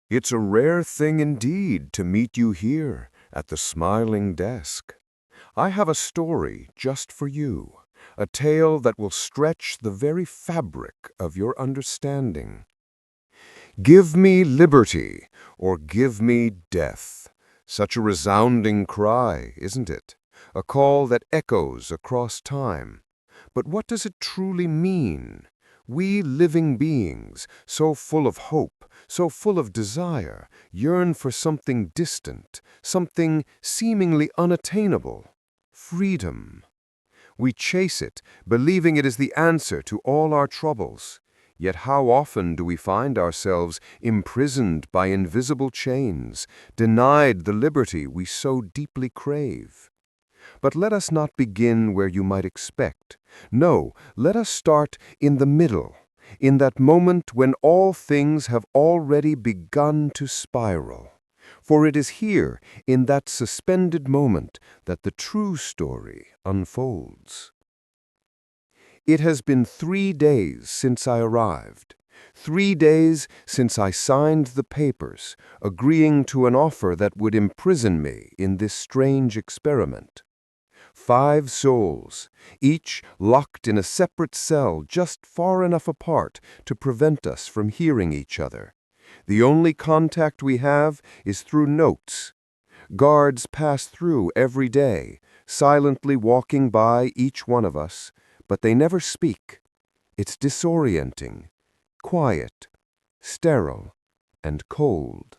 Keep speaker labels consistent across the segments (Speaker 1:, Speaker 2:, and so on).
Speaker 1: It's a rare thing indeed to meet you here at the smiling desk. I have a story just for you, a tale that will stretch the very fabric of your understanding. Give me liberty, or give me death. Such a resounding cry, isn't it? A call that echoes across time. But what does it truly mean? We living beings, so full of hope, so full of desire, yearn for something distant, something seemingly unattainable. Freedom. We chase it, believing it is the answer to all our troubles. Yet how often do we find ourselves imprisoned by invisible chains, denied the liberty we so deeply crave? But let us not begin where you might expect. No, let us start in the middle, in that moment when all things have already begun to spiral. For it is here, in that suspended moment, that the true story unfolds. It has been 3 days since I arrived. 3 days since I signed the papers, agreeing to an offer that would imprison me in this strange experiment. 5 souls, each locked in a separate cell just far enough apart to prevent us from hearing each other. The only contact we have is through notes. Guards pass through every day, silently walking by each one of us, but they never speak. It's disorienting, quiet, sterile, and cold.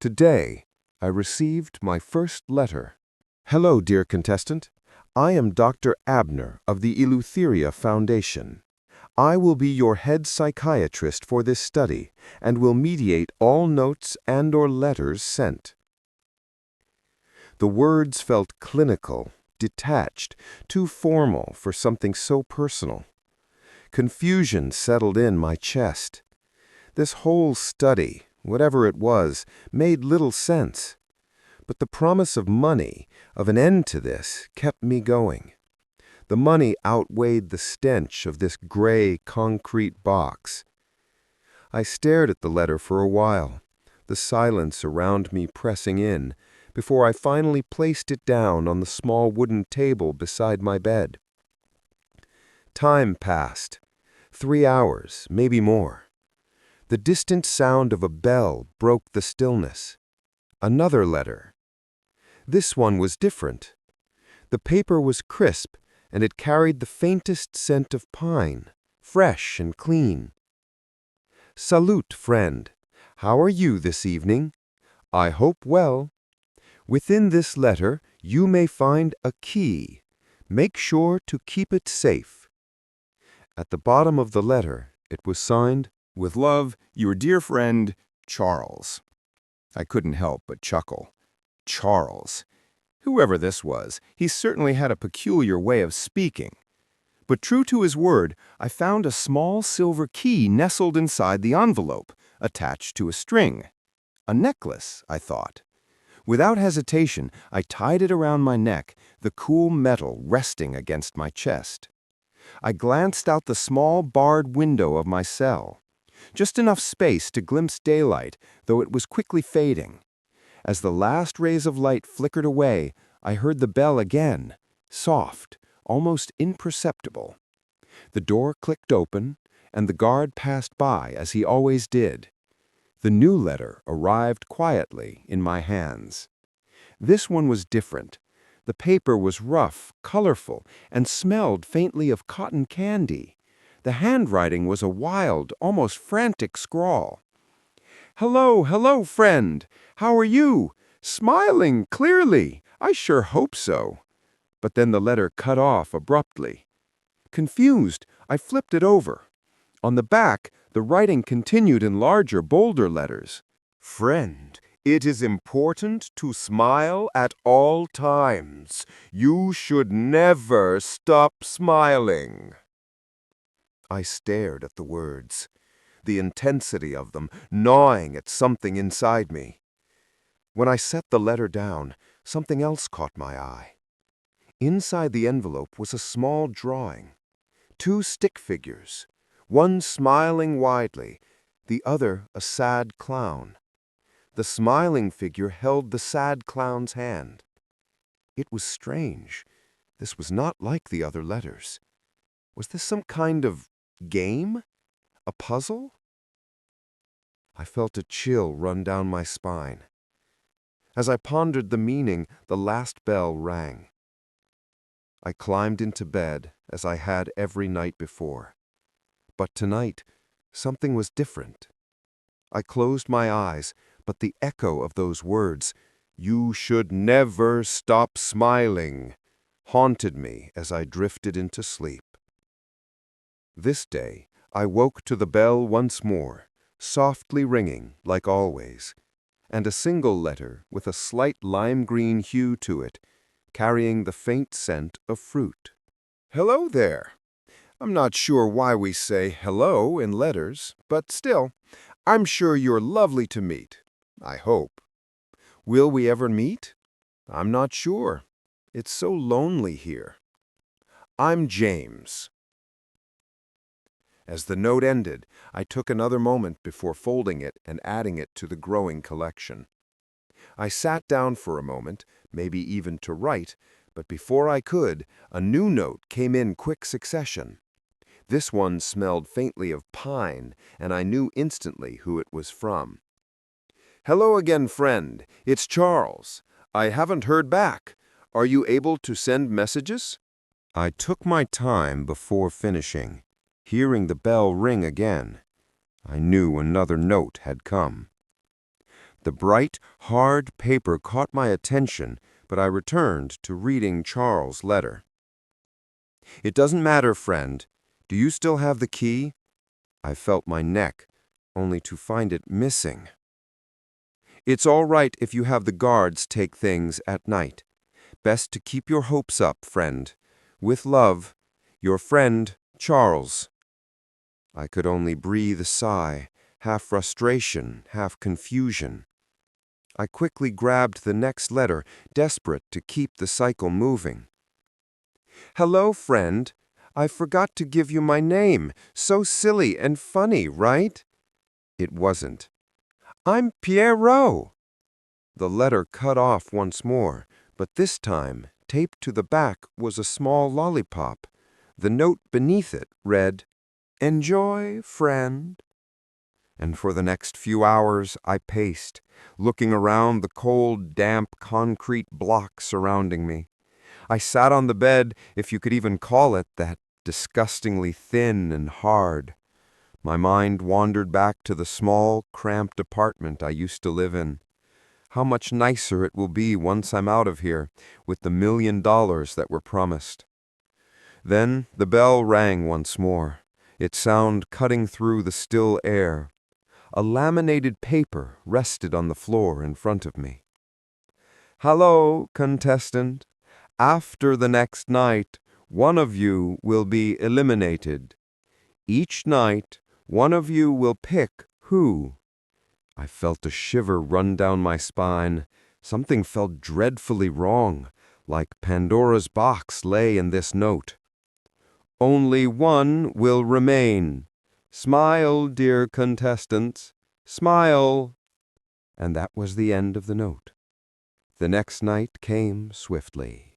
Speaker 1: Today, I received my first letter. Hello, dear contestant. I am Dr. Abner of the Eletheria Foundation. I will be your head psychiatrist for this study and will mediate all notes and/or letters sent. The words felt clinical, detached, too formal for something so personal. Confusion settled in my chest. This whole study, whatever it was, made little sense. But the promise of money, of an end to this, kept me going. The money outweighed the stench of this gray concrete box. I stared at the letter for a while, the silence around me pressing in, before I finally placed it down on the small wooden table beside my bed. Time passed. 3 hours, maybe more. The distant sound of a bell broke the stillness. Another letter. This one was different. The paper was crisp, and it carried the faintest scent of pine, fresh and clean. Salute, friend. How are you this evening? I hope well. Within this letter, you may find a key. Make sure to keep it safe. At the bottom of the letter, it was signed,
Speaker 2: With love, your dear friend, Charles. I couldn't help but chuckle. Charles. Whoever this was, he certainly had a peculiar way of speaking. But true to his word, I found a small silver key nestled inside the envelope, attached to a string. A necklace, I thought. Without hesitation, I tied it around my neck, the cool metal resting against my chest. I glanced out the small barred window of my cell. Just enough space to glimpse daylight, though it was quickly fading. As the last rays of light flickered away, I heard the bell again, soft, almost imperceptible. The door clicked open, and the guard passed by as he always did. The new letter arrived quietly in my hands. This one was different. The paper was rough, colorful, and smelled faintly of cotton candy. The handwriting was a wild, almost frantic scrawl. Hello, hello, friend. How are you? Smiling, clearly. I sure hope so. But then the letter cut off abruptly. Confused, I flipped it over. On the back, the writing continued in larger, bolder letters.
Speaker 1: Friend, it is important to smile at all times. You should never stop smiling. I stared at the words, the intensity of them gnawing at something inside me. When I set the letter down, something else caught my eye. Inside the envelope was a small drawing. 2 stick figures, one smiling widely, the other a sad clown. The smiling figure held the sad clown's hand. It was strange. This was not like the other letters. Was this some kind of game? A puzzle? I felt a chill run down my spine. As I pondered the meaning, the last bell rang. I climbed into bed, as I had every night before. But tonight, something was different. I closed my eyes, but the echo of those words, "You should never stop smiling," haunted me as I drifted into sleep. This day, I woke to the bell once more, softly ringing, like always, and a single letter with a slight lime-green hue to it, carrying the faint scent of fruit. Hello there. I'm not sure why we say hello in letters, but still, I'm sure you're lovely to meet. I hope. Will we ever meet? I'm not sure. It's so lonely here. I'm James. As the note ended, I took another moment before folding it and adding it to the growing collection. I sat down for a moment, maybe even to write, but before I could, a new note came in quick succession. This one smelled faintly of pine, and I knew instantly who it was from. Hello again, friend. It's Charles. I haven't heard back. Are you able to send messages? I took my time before finishing. Hearing the bell ring again, I knew another note had come. The bright, hard paper caught my attention, but I returned to reading Charles' letter. It doesn't matter, friend. Do you still have the key? I felt my neck, only to find it missing. It's all right if you have the guards take things at night. Best to keep your hopes up, friend. With love, your friend, Charles. I could only breathe a sigh, half frustration, half confusion. I quickly grabbed the next letter, desperate to keep the cycle moving. Hello, friend. I forgot to give you my name. So silly and funny, right? It wasn't. I'm Perro. The letter cut off once more, but this time, taped to the back, was a small lollipop. The note beneath it read, "Enjoy, friend." And for the next few hours I paced, looking around the cold, damp concrete block surrounding me. I sat on the bed, if you could even call it that, disgustingly thin and hard. My mind wandered back to the small, cramped apartment I used to live in. How much nicer it will be once I'm out of here, with the $1 million that were promised. Then the bell rang once more, its sound cutting through the still air. A laminated paper rested on the floor in front of me. Hello, contestant. After the next night, one of you will be eliminated. Each night, one of you will pick who. I felt a shiver run down my spine. Something felt dreadfully wrong, like Pandora's box lay in this note. Only one will remain. Smile, dear contestants. Smile. And that was the end of the note. The next night came swiftly.